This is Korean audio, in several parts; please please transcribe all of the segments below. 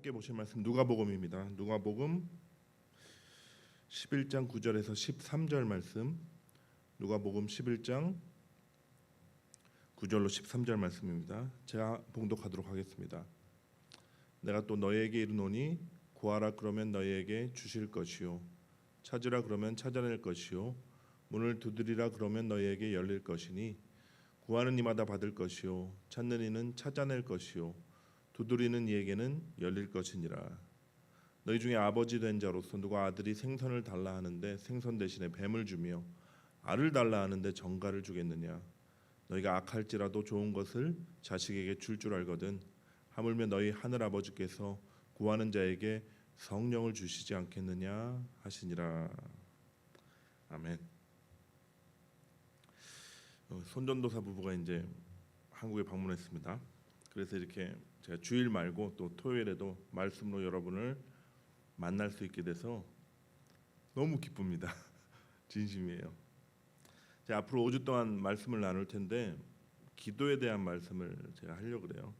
함께 보실 말씀 누가복음입니다. 누가복음 11장 9절에서 13절 말씀. 누가복음 11장 9절로 13절 말씀입니다. 제가 봉독하도록 하겠습니다. 내가 또 너희에게 이르노니 구하라 그러면 너희에게 주실 것이요 찾으라 그러면 찾아낼 것이요 문을 두드리라 그러면 너희에게 열릴 것이니 구하는 이마다 받을 것이요 찾는 이는 찾아낼 것이요 두드리는 이에게는 열릴 것이니라. 너희 중에 아버지 된 자로서 누가 아들이 생선을 달라 하는데 생선 대신에 뱀을 주며 알을 달라 하는데 정갈을 주겠느냐. 너희가 악할지라도 좋은 것을 자식에게 줄 줄 알거든 하물며 너희 하늘 아버지께서 구하는 자에게 성령을 주시지 않겠느냐 하시니라. 아멘. 손전도사 부부가 이제 한국에 방문했습니다. 그래서 이렇게 제가 주일 말고 또 토요일에도 말씀으로 여러분을 만날 수 있게 돼서 너무 기쁩니다. 진심이에요. 제가 앞으로 5주 동안 말씀을 나눌 텐데 기도에 대한 말씀을 제가 하려고 그래요.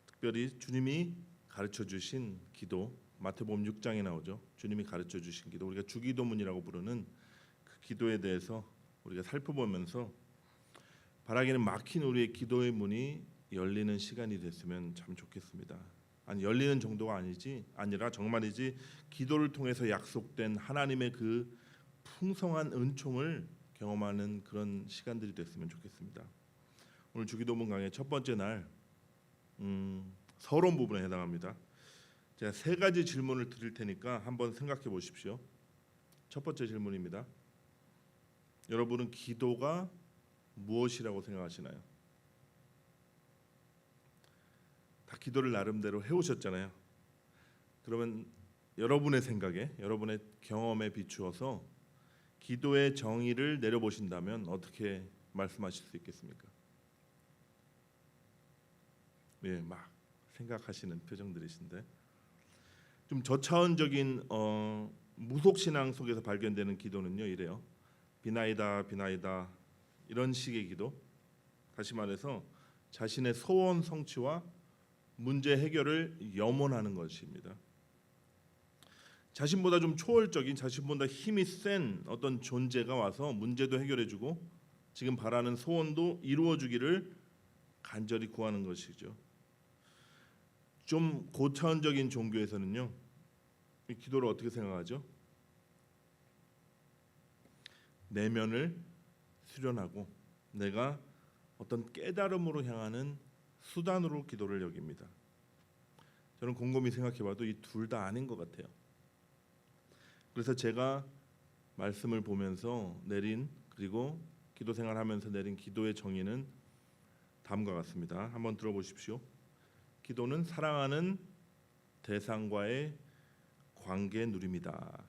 특별히 주님이 가르쳐 주신 기도, 마태복음 6장에 나오죠. 주님이 가르쳐 주신 기도, 우리가 주기도문이라고 부르는 그 기도에 대해서 우리가 살펴보면서 바라기는 막힌 우리의 기도의 문이 열리는 시간이 됐으면 참 좋겠습니다. 아니 열리는 정도가 아니라 정말이지 기도를 통해서 약속된 하나님의 그 풍성한 은총을 경험하는 그런 시간들이 됐으면 좋겠습니다. 오늘 주기도문 강의 첫 번째 날 서론 부분에 해당합니다. 제가 세 가지 질문을 드릴 테니까 한번 생각해 보십시오. 첫 번째 질문입니다. 여러분은 기도가 무엇이라고 생각하시나요? 다 기도를 나름대로 해오셨잖아요. 그러면 여러분의 생각에, 여러분의 경험에 비추어서 기도의 정의를 내려보신다면 어떻게 말씀하실 수 있겠습니까? 예, 막 생각하시는 표정들이신데 좀 저차원적인 무속신앙 속에서 발견되는 기도는요 이래요. 비나이다 비나이다 이런 식의 기도, 다시 말해서 자신의 소원 성취와 문제 해결을 염원하는 것입니다. 자신보다 좀 초월적인, 자신보다 힘이 센 어떤 존재가 와서 문제도 해결해주고 지금 바라는 소원도 이루어주기를 간절히 구하는 것이죠. 좀 고차원적인 종교에서는요, 이 기도를 어떻게 생각하죠? 내면을 수련하고 내가 어떤 깨달음으로 향하는 수단으로 기도를 여깁니다. 저는 곰곰이 생각해봐도 이 둘 다 아닌 것 같아요. 그래서 제가 말씀을 보면서 내린, 그리고 기도 생활하면서 내린 기도의 정의는 다음과 같습니다. 한번 들어보십시오. 기도는 사랑하는 대상과의 관계 누림이다.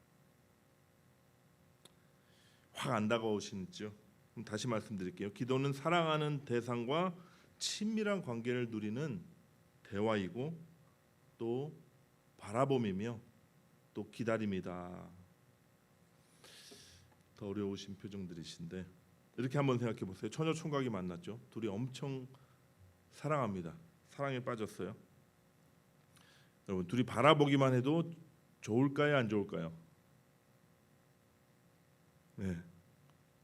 확 안 다가오시죠? 그럼 다시 말씀드릴게요. 기도는 사랑하는 대상과 친밀한 관계를 누리는 대화이고 또 바라봄이며 또 기다림이다. 더 어려우신 표정들이신데 이렇게 한번 생각해 보세요. 처녀 총각이 만났죠. 둘이 엄청 사랑합니다. 사랑에 빠졌어요. 여러분, 둘이 바라보기만 해도 좋을까요, 안 좋을까요? 네,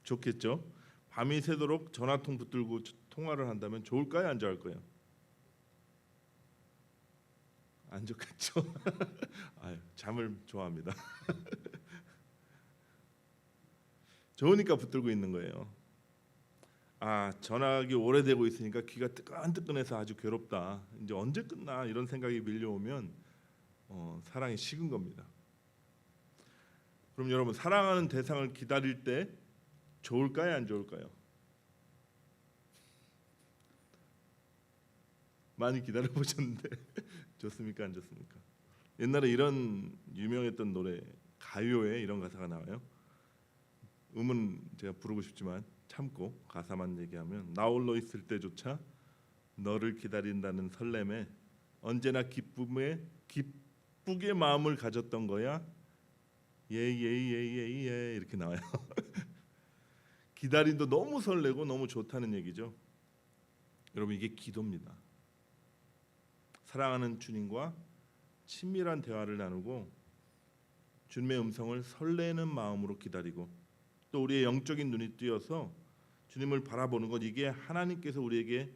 좋겠죠. 밤이 새도록 전화통 붙들고 통화를 한다면 좋을까요, 안 좋을까요? 안 좋겠죠. 아유, 잠을 좋아합니다. 좋으니까 붙들고 있는 거예요. 아, 전화기 오래되고 있으니까 귀가 뜨끈뜨끈해서 아주 괴롭다. 이제 언제 끝나 이런 생각이 밀려오면 사랑이 식은 겁니다. 그럼 여러분, 사랑하는 대상을 기다릴 때 좋을까요, 안 좋을까요? 많이 기다려 보셨는데 좋습니까, 안 좋습니까? 옛날에 이런 유명했던 노래, 가요에 이런 가사가 나와요. 음은 제가 부르고 싶지만 참고 가사만 얘기하면, 나 홀로 있을 때조차 너를 기다린다는 설렘에 언제나 기쁘게 마음을 가졌던 거야. 예예예예예 이렇게 나와요. 기다림도 너무 설레고 너무 좋다는 얘기죠. 여러분, 이게 기도입니다. 사랑하는 주님과 친밀한 대화를 나누고 주님의 음성을 설레는 마음으로 기다리고 또 우리의 영적인 눈이 뜨여서 주님을 바라보는 것, 이게 하나님께서 우리에게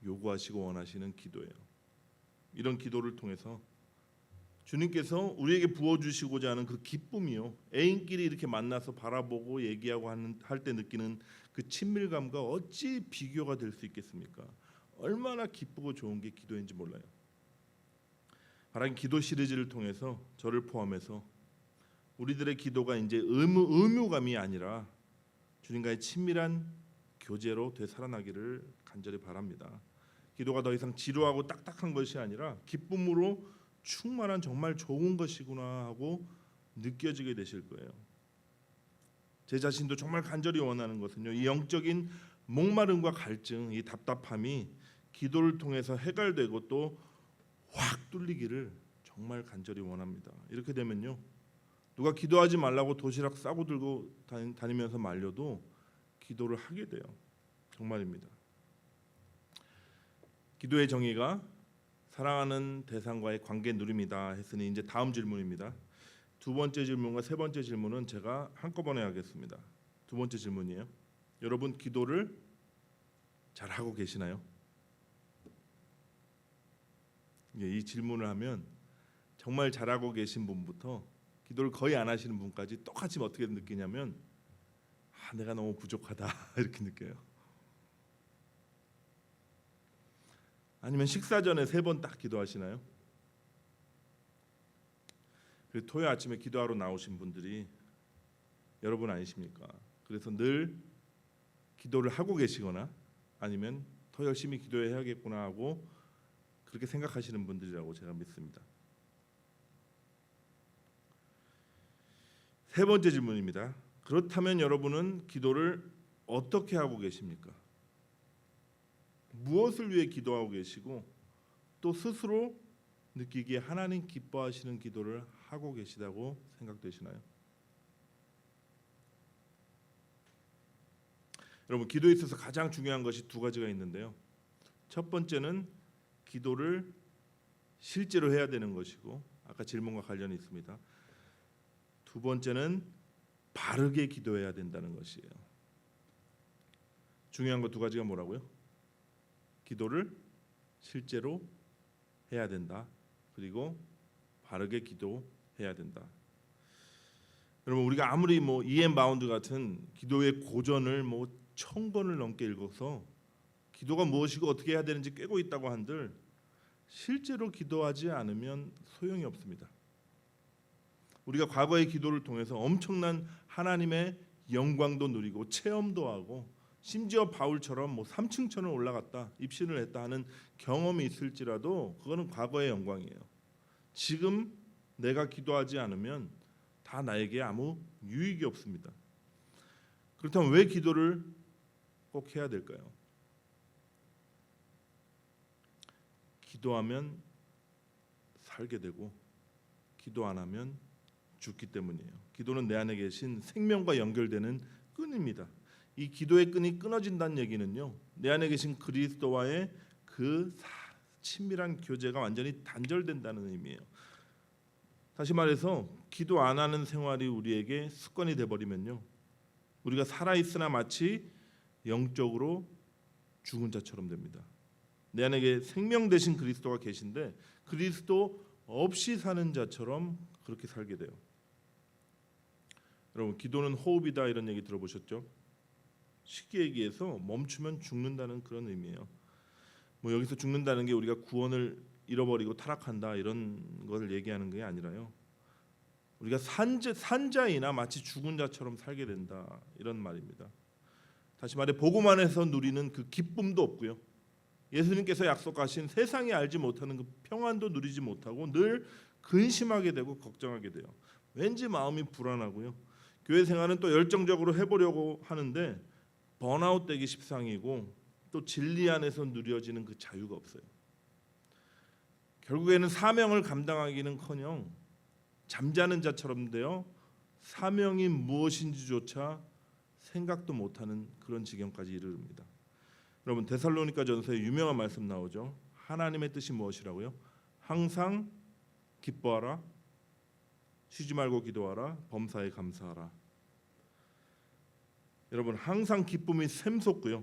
요구하시고 원하시는 기도예요. 이런 기도를 통해서 주님께서 우리에게 부어주시고자 하는 그 기쁨이요, 애인끼리 이렇게 만나서 바라보고 얘기하고 할 때 느끼는 그 친밀감과 어찌 비교가 될 수 있겠습니까? 얼마나 기쁘고 좋은 게 기도인지 몰라요. 하나님 기도 시리즈를 통해서 저를 포함해서 우리들의 기도가 이제 의무감이 아니라 주님과의 친밀한 교제로 되살아나기를 간절히 바랍니다. 기도가 더 이상 지루하고 딱딱한 것이 아니라 기쁨으로 충만한 정말 좋은 것이구나 하고 느껴지게 되실 거예요. 제 자신도 정말 간절히 원하는 것은요, 이 영적인 목마름과 갈증, 이 답답함이 기도를 통해서 해결되고 또 확 뚫리기를 정말 간절히 원합니다. 이렇게 되면요, 누가 기도하지 말라고 도시락 싸고 들고 다니면서 말려도 기도를 하게 돼요. 정말입니다. 기도의 정의가 사랑하는 대상과의 관계 누림이다 했으니 이제 다음 질문입니다. 두 번째 질문과 세 번째 질문은 제가 한꺼번에 하겠습니다. 두 번째 질문이에요. 여러분 기도를 잘 하고 계시나요? 이 질문을 하면 정말 잘하고 계신 분부터 기도를 거의 안 하시는 분까지 똑같이 어떻게 느끼냐면 내가 너무 부족하다 이렇게 느껴요. 아니면 식사 전에 3번 딱 기도하시나요? 그리고 토요일 아침에 기도하러 나오신 분들이 여러분 아니십니까? 그래서 늘 기도를 하고 계시거나 아니면 더 열심히 기도해야겠구나 하고 그렇게 생각하시는 분들이라고 제가 믿습니다. 세 번째 질문입니다. 그렇다면 여러분은 기도를 어떻게 하고 계십니까? 무엇을 위해 기도하고 계시고 또 스스로 느끼기에 하나님 기뻐하시는 기도를 하고 계시다고 생각되시나요? 여러분 기도에 있어서 가장 중요한 것이 두 가지가 있는데요. 첫 번째는 기도를 실제로 해야 되는 것이고 아까 질문과 관련이 있습니다. 두 번째는 바르게 기도해야 된다는 것이에요. 중요한 거 두 가지가 뭐라고요? 기도를 실제로 해야 된다. 그리고 바르게 기도해야 된다. 여러분 우리가 아무리 E.M. 바운드 같은 기도의 고전을 1000권을 넘게 읽어서 기도가 무엇이고 어떻게 해야 되는지 꿰고 있다고 한들 실제로 기도하지 않으면 소용이 없습니다. 우리가 과거의 기도를 통해서 엄청난 하나님의 영광도 누리고 체험도 하고 심지어 바울처럼 3층천을 올라갔다 입신을 했다 하는 경험이 있을지라도 그거는 과거의 영광이에요. 지금 내가 기도하지 않으면 다 나에게 아무 유익이 없습니다. 그렇다면 왜 기도를 꼭 해야 될까요? 기도하면 살게 되고 기도 안 하면 죽기 때문이에요. 기도는 내 안에 계신 생명과 연결되는 끈입니다. 이 기도의 끈이 끊어진다는 얘기는요, 내 안에 계신 그리스도와의 그 친밀한 교제가 완전히 단절된다는 의미예요. 다시 말해서 기도 안 하는 생활이 우리에게 습관이 돼버리면요, 우리가 살아있으나 마치 영적으로 죽은 자처럼 됩니다. 내 안에 생명 되신 그리스도가 계신데 그리스도 없이 사는 자처럼 그렇게 살게 돼요. 여러분 기도는 호흡이다 이런 얘기 들어보셨죠? 쉽게 얘기해서 멈추면 죽는다는 그런 의미예요. 여기서 죽는다는 게 우리가 구원을 잃어버리고 타락한다 이런 걸 얘기하는 게 아니라요, 우리가 산자이나 마치 죽은 자처럼 살게 된다 이런 말입니다. 다시 말해 복음 안에서 누리는 그 기쁨도 없고요, 예수님께서 약속하신 세상이 알지 못하는 그 평안도 누리지 못하고 늘 근심하게 되고 걱정하게 돼요. 왠지 마음이 불안하고요, 교회 생활은 또 열정적으로 해보려고 하는데 번아웃 되기 십상이고 또 진리 안에서 누려지는 그 자유가 없어요. 결국에는 사명을 감당하기는커녕 잠자는 자처럼 되어 사명이 무엇인지조차 생각도 못하는 그런 지경까지 이르릅니다. 여러분 데살로니가전서에 유명한 말씀 나오죠. 하나님의 뜻이 무엇이라고요? 항상 기뻐하라, 쉬지 말고 기도하라, 범사에 감사하라. 여러분 항상 기쁨이 샘솟고요.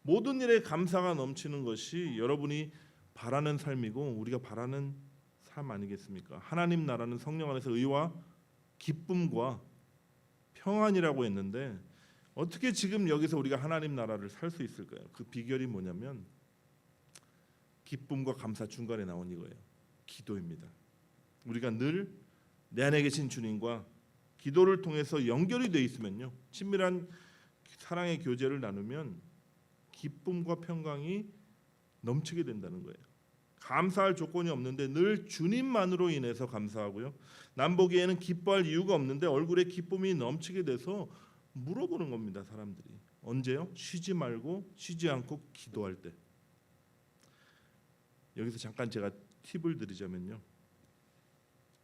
모든 일에 감사가 넘치는 것이 여러분이 바라는 삶이고 우리가 바라는 삶 아니겠습니까? 하나님 나라는 성령 안에서 의와 기쁨과 평안이라고 했는데 어떻게 지금 여기서 우리가 하나님 나라를 살 수 있을까요? 그 비결이 뭐냐면 기쁨과 감사 중간에 나온 이거예요. 기도입니다. 우리가 늘 내 안에 계신 주님과 기도를 통해서 연결이 돼 있으면요, 친밀한 사랑의 교제를 나누면 기쁨과 평강이 넘치게 된다는 거예요. 감사할 조건이 없는데 늘 주님만으로 인해서 감사하고요. 남 보기에는 기뻐할 이유가 없는데 얼굴에 기쁨이 넘치게 돼서 물어보는 겁니다. 사람들이. 언제요? 쉬지 말고 쉬지 않고 기도할 때. 여기서 잠깐 제가 팁을 드리자면요,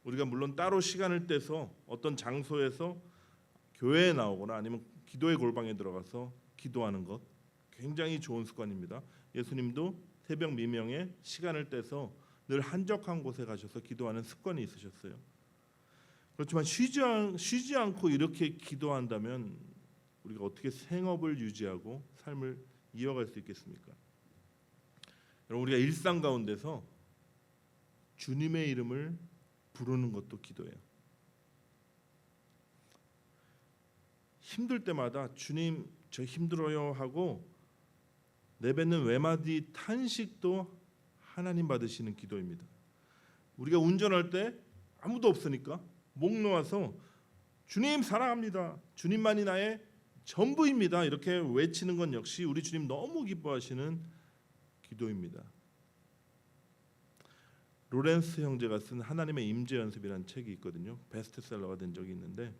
우리가 물론 따로 시간을 떼서 어떤 장소에서 교회에 나오거나 아니면 기도의 골방에 들어가서 기도하는 것 굉장히 좋은 습관입니다. 예수님도 새벽 미명에 시간을 떼서 늘 한적한 곳에 가셔서 기도하는 습관이 있으셨어요. 그렇지만 쉬지 않고 이렇게 기도한다면 우리가 어떻게 생업을 유지하고 삶을 이어갈 수 있겠습니까? 여러분 우리가 일상 가운데서 주님의 이름을 부르는 것도 기도예요. 힘들 때마다 주님 저 힘들어요 하고 내뱉는 외마디 탄식도 하나님 받으시는 기도입니다. 우리가 운전할 때 아무도 없으니까 목 놓아서 주님 사랑합니다, 주님만이 나의 전부입니다 이렇게 외치는 건 역시 우리 주님 너무 기뻐하시는 기도입니다. 로렌스 형제가 쓴 하나님의 임재 연습이라는 책이 있거든요. 베스트셀러가 된 적이 있는데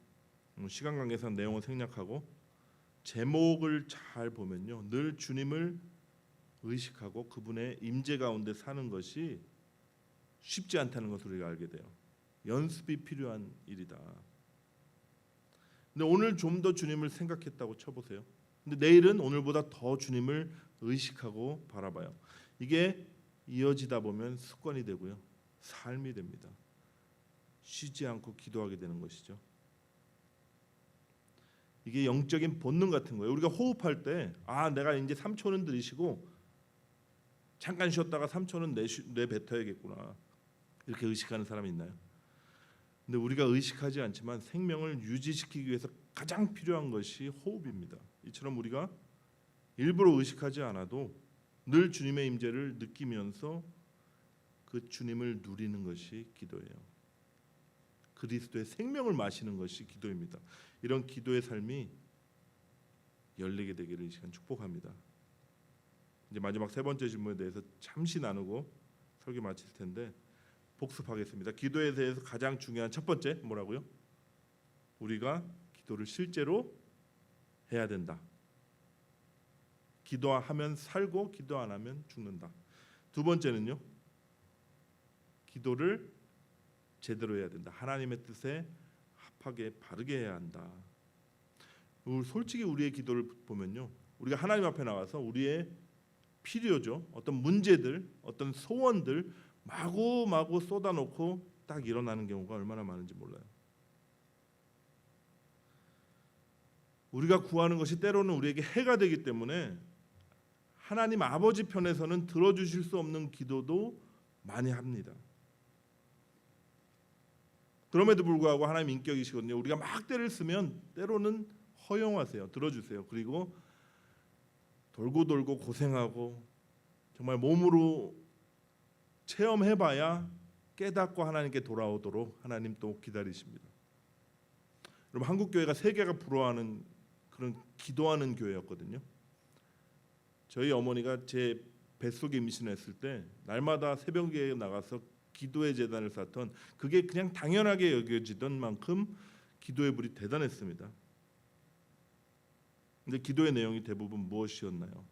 시간 관계상 내용을 생략하고 제목을 잘 보면요, 늘 주님을 의식하고 그분의 임재 가운데 사는 것이 쉽지 않다는 것을 우리가 알게 돼요. 연습이 필요한 일이다. 근데 오늘 좀 더 주님을 생각했다고 쳐보세요. 근데 내일은 오늘보다 더 주님을 의식하고 바라봐요. 이게 이어지다 보면 습관이 되고요, 삶이 됩니다. 쉬지 않고 기도하게 되는 것이죠. 이게 영적인 본능 같은 거예요. 우리가 호흡할 때 내가 이제 3초는 들이쉬고 잠깐 쉬었다가 3초는 내뱉어야겠구나 이렇게 의식하는 사람이 있나요? 근데 우리가 의식하지 않지만 생명을 유지시키기 위해서 가장 필요한 것이 호흡입니다. 이처럼 우리가 일부러 의식하지 않아도 늘 주님의 임재를 느끼면서 그 주님을 누리는 것이 기도예요. 그리스도의 생명을 마시는 것이 기도입니다. 이런 기도의 삶이 열리게 되기를 이 시간 축복합니다. 이제 마지막 세 번째 질문에 대해서 잠시 나누고 설교 마칠 텐데 복습하겠습니다. 기도에 대해서 가장 중요한 첫 번째 뭐라고요? 우리가 기도를 실제로 해야 된다. 기도하면 살고 기도 안 하면 죽는다. 두 번째는요, 기도를 제대로 해야 된다. 하나님의 뜻에 합하게 바르게 해야 한다. 솔직히 우리의 기도를 보면요, 우리가 하나님 앞에 나가서 우리의 필요죠, 어떤 문제들, 어떤 소원들 마구마구 쏟아놓고 딱 일어나는 경우가 얼마나 많은지 몰라요. 우리가 구하는 것이 때로는 우리에게 해가 되기 때문에 하나님 아버지 편에서는 들어주실 수 없는 기도도 많이 합니다. 그럼에도 불구하고 하나님 인격이시거든요. 우리가 막 때를 쓰면 때로는 허용하세요. 들어주세요. 그리고 돌고 돌고 고생하고 정말 몸으로 체험해봐야 깨닫고 하나님께 돌아오도록 하나님 또 기다리십니다. 여러분 한국교회가 세계가 부러워하는 그런 기도하는 교회였거든요. 저희 어머니가 제 뱃속에 임신했을 때 날마다 새벽에 나가서 기도의 제단을 쌓던, 그게 그냥 당연하게 여겨지던 만큼 기도의 불이 대단했습니다. 근데 기도의 내용이 대부분 무엇이었나요?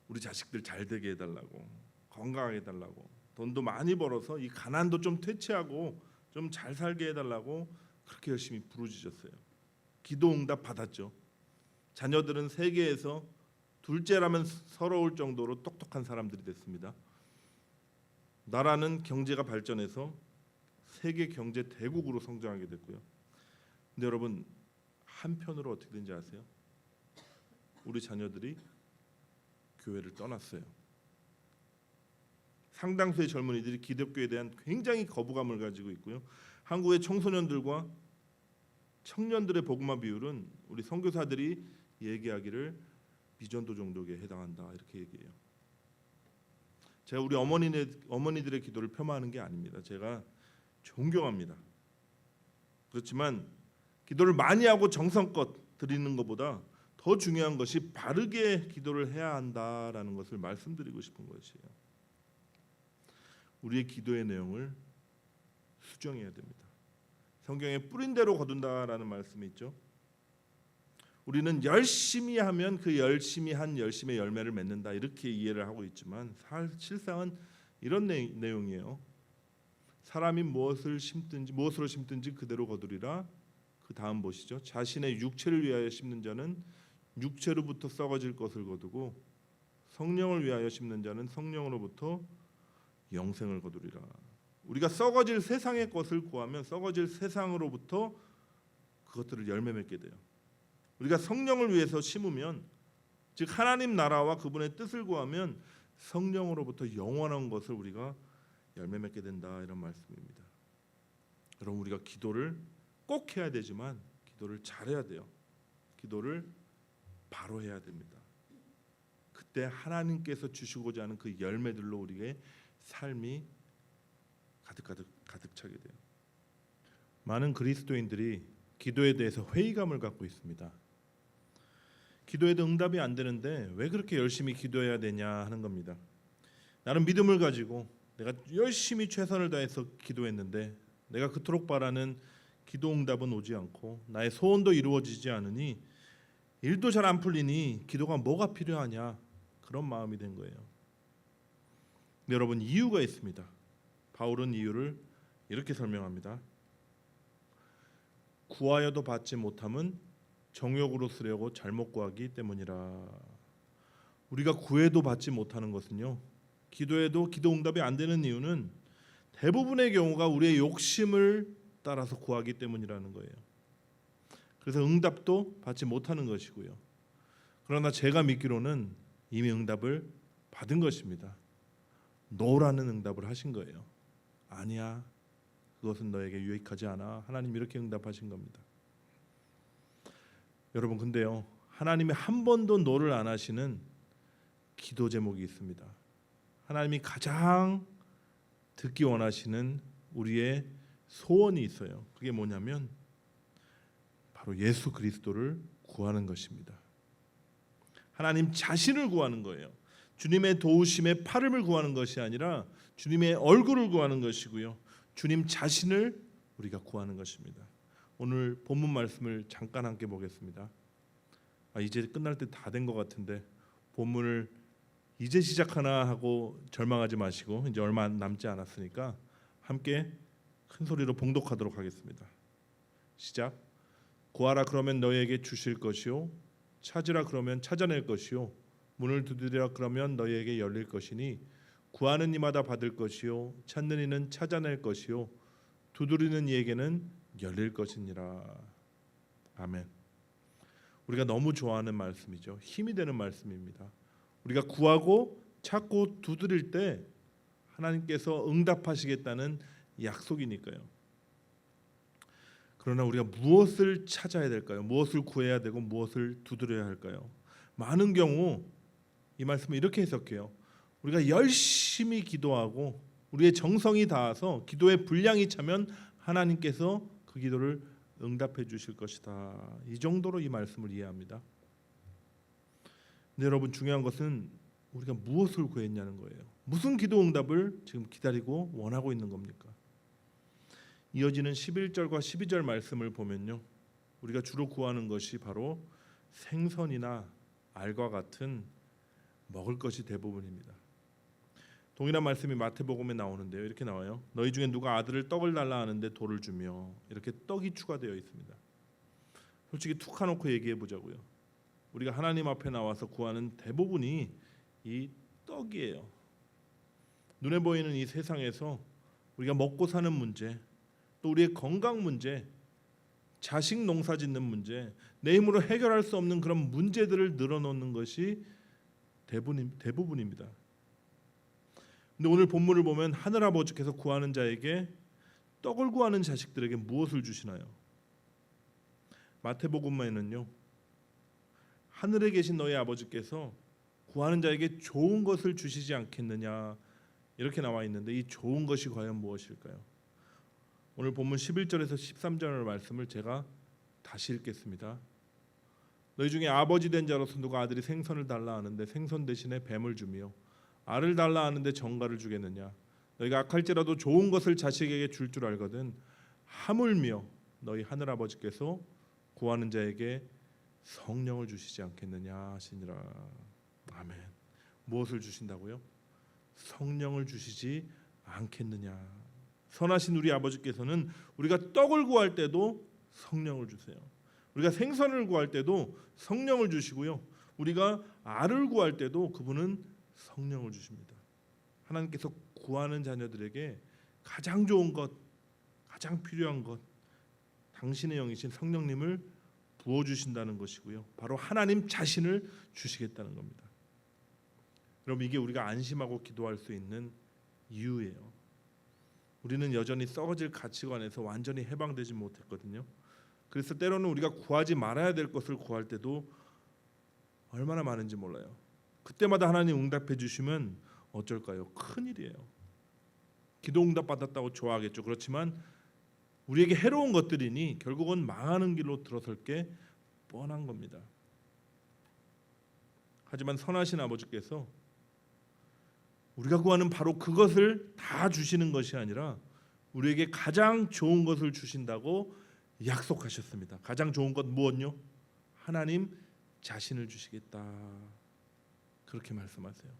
우리 자식들 잘 되게 해달라고, 건강하게 해달라고, 돈도 많이 벌어서 이 가난도 좀 퇴치하고 좀 잘 살게 해달라고 그렇게 열심히 부르짖었어요. 기도 응답 받았죠. 자녀들은 세계에서 둘째라면 서러울 정도로 똑똑한 사람들이 됐습니다. 나라는 경제가 발전해서 세계 경제 대국으로 성장하게 됐고요. 근데 여러분 한편으로 어떻게 된지 아세요? 우리 자녀들이 교회를 떠났어요. 상당수의 젊은이들이 기독교에 대한 굉장히 거부감을 가지고 있고요. 한국의 청소년들과 청년들의 복음화 비율은 우리 선교사들이 얘기하기를 미전도 종족에 해당한다 이렇게 얘기해요. 제가 우리 어머니들의 기도를 폄하하는 게 아닙니다. 제가 존경합니다. 그렇지만 기도를 많이 하고 정성껏 드리는 것보다 더 중요한 것이 바르게 기도를 해야 한다라는 것을 말씀드리고 싶은 것이에요. 우리의 기도의 내용을 수정해야 됩니다. 성경에 뿌린 대로 거둔다라는 말씀이 있죠. 우리는 열심히 하면 그 열심히 한 열심의 열매를 맺는다 이렇게 이해를 하고 있지만 실상은 이런 내용이에요. 사람이 무엇으로 심든지 그대로 거두리라. 그 다음 보시죠. 자신의 육체를 위하여 심는 자는 육체로부터 썩어질 것을 거두고 성령을 위하여 심는 자는 성령으로부터 영생을 거두리라. 우리가 썩어질 세상의 것을 구하면 썩어질 세상으로부터 그것들을 열매 맺게 돼요. 우리가 성령을 위해서 심으면, 즉 하나님 나라와 그분의 뜻을 구하면 성령으로부터 영원한 것을 우리가 열매 맺게 된다 이런 말씀입니다. 여러분 우리가 기도를 꼭 해야 되지만 기도를 잘해야 돼요. 기도를 바로 해야 됩니다. 그때 하나님께서 주시고자 하는 그 열매들로 우리의 삶이 가득 차게 돼요. 많은 그리스도인들이 기도에 대해서 회의감을 갖고 있습니다. 기도에도 응답이 안 되는데 왜 그렇게 열심히 기도해야 되냐 하는 겁니다. 나는 믿음을 가지고 내가 열심히 최선을 다해서 기도했는데 내가 그토록 바라는 기도 응답은 오지 않고 나의 소원도 이루어지지 않으니 일도 잘 안 풀리니 기도가 뭐가 필요하냐 그런 마음이 된 거예요. 근데 여러분 이유가 있습니다. 바울은 이유를 이렇게 설명합니다. 구하여도 받지 못함은 정욕으로 쓰려고 잘못 구하기 때문이라. 우리가 구해도 받지 못하는 것은요, 기도해도 기도 응답이 안 되는 이유는 대부분의 경우가 우리의 욕심을 따라서 구하기 때문이라는 거예요. 그래서 응답도 받지 못하는 것이고요. 그러나 제가 믿기로는 이미 응답을 받은 것입니다. 노라는 응답을 하신 거예요. 아니야, 그것은 너에게 유익하지 않아. 하나님 이렇게 응답하신 겁니다. 여러분 근데요, 하나님이 한 번도 노를 안 하시는 기도 제목이 있습니다. 하나님이 가장 듣기 원하시는 우리의 소원이 있어요. 그게 뭐냐면 바로 예수 그리스도를 구하는 것입니다. 하나님 자신을 구하는 거예요. 주님의 도우심의 팔음을 구하는 것이 아니라 주님의 얼굴을 구하는 것이고요. 주님 자신을 우리가 구하는 것입니다. 오늘 본문 말씀을 잠깐 함께 보겠습니다. 이제 끝날 때 다 된 것 같은데 본문을 이제 시작하나 하고 절망하지 마시고 이제 얼마 남지 않았으니까 함께 큰 소리로 봉독하도록 하겠습니다. 시작. 구하라 그러면 너희에게 주실 것이요 찾으라 그러면 찾아낼 것이요 문을 두드리라 그러면 너희에게 열릴 것이니 구하는 이마다 받을 것이요 찾는 이는 찾아낼 것이요 두드리는 이에게는 열릴 것이니라. 아멘. 우리가 너무 좋아하는 말씀이죠. 힘이 되는 말씀입니다. 우리가 구하고 찾고 두드릴 때 하나님께서 응답하시겠다는 약속이니까요. 그러나 우리가 무엇을 찾아야 될까요? 무엇을 구해야 되고 무엇을 두드려야 할까요? 많은 경우 이 말씀을 이렇게 해석해요. 우리가 열심히 기도하고 우리의 정성이 닿아서 기도의 분량이 차면 하나님께서 그 기도를 응답해 주실 것이다. 이 정도로 이 말씀을 이해합니다. 근데 여러분 중요한 것은 우리가 무엇을 구했냐는 거예요. 무슨 기도 응답을 지금 기다리고 원하고 있는 겁니까? 이어지는 11절과 12절 말씀을 보면요, 우리가 주로 구하는 것이 바로 생선이나 알과 같은 먹을 것이 대부분입니다. 동일한 말씀이 마태복음에 나오는데요, 이렇게 나와요. 너희 중에 누가 아들을 떡을 달라 하는데 돌을 주며, 이렇게 떡이 추가되어 있습니다. 솔직히 툭 까놓고 얘기해 보자고요. 우리가 하나님 앞에 나와서 구하는 대부분이 이 떡이에요. 눈에 보이는 이 세상에서 우리가 먹고 사는 문제, 또 우리의 건강 문제, 자식 농사 짓는 문제, 내 힘으로 해결할 수 없는 그런 문제들을 늘어놓는 것이 대부분입니다. 근데 오늘 본문을 보면 하늘 아버지께서 구하는 자에게 떡을 구하는 자식들에게 무엇을 주시나요? 마태복음에는요, 하늘에 계신 너희 아버지께서 구하는 자에게 좋은 것을 주시지 않겠느냐 이렇게 나와 있는데, 이 좋은 것이 과연 무엇일까요? 오늘 본문 11절에서 13절 말씀을 제가 다시 읽겠습니다. 너희 중에 아버지 된 자로서 누가 아들이 생선을 달라 하는데 생선 대신에 뱀을 주며 알을 달라 하는데 정갈을 주겠느냐? 너희가 악할지라도 좋은 것을 자식에게 줄 줄 알거든 하물며 너희 하늘 아버지께서 구하는 자에게 성령을 주시지 않겠느냐 하시니라. 아멘. 무엇을 주신다고요? 성령을 주시지 않겠느냐. 선하신 우리 아버지께서는 우리가 떡을 구할 때도 성령을 주세요. 우리가 생선을 구할 때도 성령을 주시고요, 우리가 알을 구할 때도 그분은 성령을 주십니다. 하나님께서 구하는 자녀들에게 가장 좋은 것, 가장 필요한 것, 당신의 영이신 성령님을 부어주신다는 것이고요, 바로 하나님 자신을 주시겠다는 겁니다. 여러분, 이게 우리가 안심하고 기도할 수 있는 이유예요. 우리는 여전히 썩어질 가치관에서 완전히 해방되지 못했거든요. 그래서 때로는 우리가 구하지 말아야 될 것을 구할 때도 얼마나 많은지 몰라요. 그때마다 하나님 응답해 주시면 어쩔까요? 큰일이에요. 기도 응답 받았다고 좋아하겠죠. 그렇지만 우리에게 해로운 것들이니 결국은 망하는 길로 들어설 게 뻔한 겁니다. 하지만 선하신 아버지께서 우리가 구하는 바로 그것을 다 주시는 것이 아니라 우리에게 가장 좋은 것을 주신다고 약속하셨습니다. 가장 좋은 것 무엇요? 하나님 자신을 주시겠다. 그렇게 말씀하세요.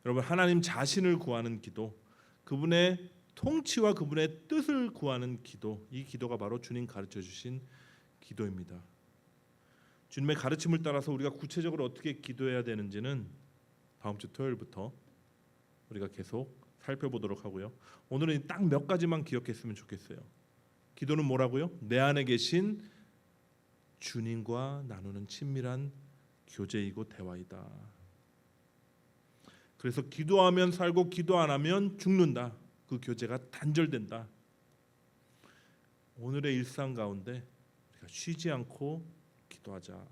여러분, 하나님 자신을 구하는 기도, 그분의 통치와 그분의 뜻을 구하는 기도, 이 기도가 바로 주님 가르쳐 주신 기도입니다. 주님의 가르침을 따라서 우리가 구체적으로 어떻게 기도해야 되는지는 다음 주 토요일부터 우리가 계속 살펴보도록 하고요. 오늘은 딱 몇 가지만 기억했으면 좋겠어요. 기도는 뭐라고요? 내 안에 계신 주님과 나누는 친밀한 교제이고 대화이다. 그래서 기도하면 살고 기도 안 하면 죽는다. 그 교제가 단절된다. 오늘의 일상 가운데 우리가 쉬지 않고 기도하자.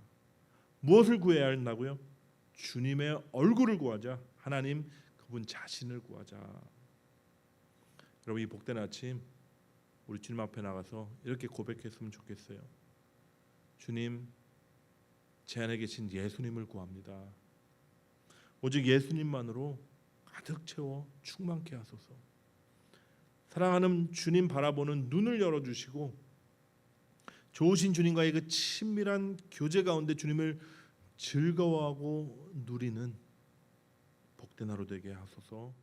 무엇을 구해야 한다고요? 주님의 얼굴을 구하자. 하나님 그분 자신을 구하자. 여러분, 이 복된 아침 우리 주님 앞에 나가서 이렇게 고백했으면 좋겠어요. 주님, 제 안에 계신 예수님을 구합니다. 오직 예수님만으로 가득 채워 충만케 하소서. 사랑하는 주님 바라보는 눈을 열어주시고 좋으신 주님과의 그 친밀한 교제 가운데 주님을 즐거워하고 누리는 복된 하루 되게 하소서.